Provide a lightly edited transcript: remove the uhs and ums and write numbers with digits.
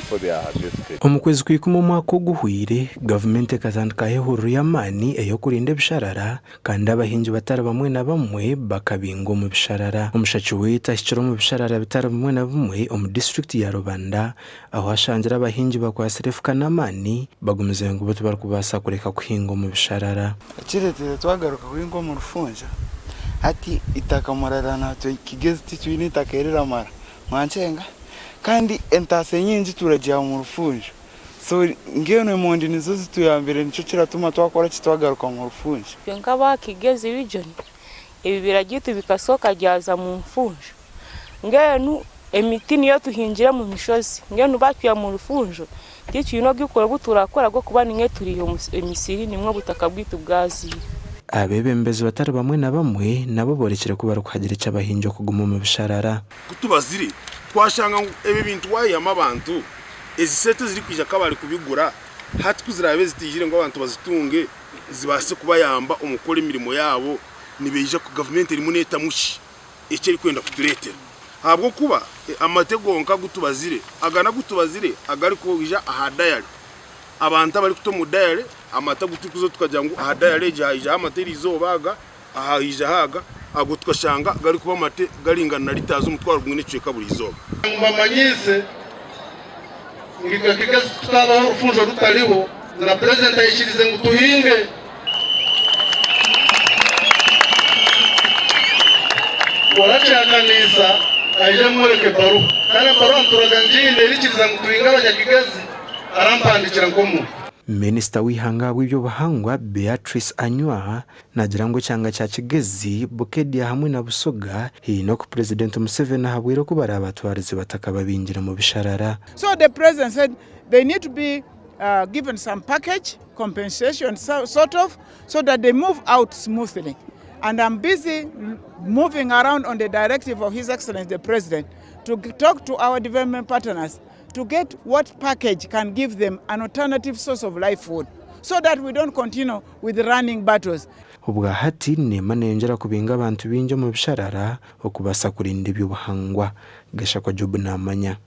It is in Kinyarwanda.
before they are harvested. Omukwezi kw'ikumi omwaka oguhwire gavumenti ekatandikaho ehuriro y'amaani ey'okurinda ebisharara kandi abahingi batari bamwe na bamwe bakabinga omu bisharara. Omushaki wetu ahikire omu bisharara bitari bimwe na bimwe omu disitulikiti ya Rubanda aho ashangira abahingi bakwasire efuka n'amaani bagumize ngu tibarikubaasa kureka kuhinga omu bisharara. Ekireetere twagaruka kuhinga omu rufunja hati itaka murara natwe kigezi tikiine itaka eriramara mwanchenga kandi entase nyingi turagiha mu rufunja so ngeno emondi nizo zituyambire nico kiratuma twakora kitwagaruka mu rufunja nkaba kigezi region ebi biragitu bikasoka ryaza mu mfunja ngeno emiti niyo tuhingira mu mishozi ngeno batwiya mu rufunjo tikino gikora guturakora go kuba ninge turi emisiri nimwe butaka bwitu bwazi. Abebembezi batari bamwe na bamwe nabo borekere kuba rukuhagira icyo abahingi kuguma mu bisharara. Kutubazire twashanga ebe bintu wayama abantu ezisete ziri kwija kabari kubigura hati kuzirabe zitijire ngo abantu bazitunge zibase kuba yamba umukora imirimo yabo nibeje ku government iri muneta mushi ekeri kwenda kuturetera habwo kuba amatego nka gutubazire agana gutubazire agari kuja ahadayari abantu bari kutomu dayari amata gutukuzo tukajya ngo ahadayari jahija amateri izobaga ahahija haga ago tukashanga gari kuba mate garingana litazo umutwaro gumwe n'iceka buri izoba mbamanyise ngika kigezi tutabaho urufunjo rutariho na president ayishirize ngo tuhinge warachakanisa aje mureke baru kana baru anturaga njinde rikiriza ngo tuhinga abanyakigezi arampandikira ngomu. Minisita w'ihanga w'ibyo bahangwa Beatrice Anywa nagira ngo cyanga cya Kigezi Bukedia hamwe na Busoga hino ku President Museveni habwira ko bari abatwarizi batakababingira mu bisharara. So the president said they need to be given some package compensation sort of so that they move out smoothly. And I'm busy moving around on the directive of His Excellency the President to talk to our development partners to get what package can give them an alternative source of life food so that we don't continue with running battles. Ubwa hati nema nenjera kubinga abantu binjo mu bisharara okubasa kurinda iby'ubuhangwa gasha kwa Job Namanya.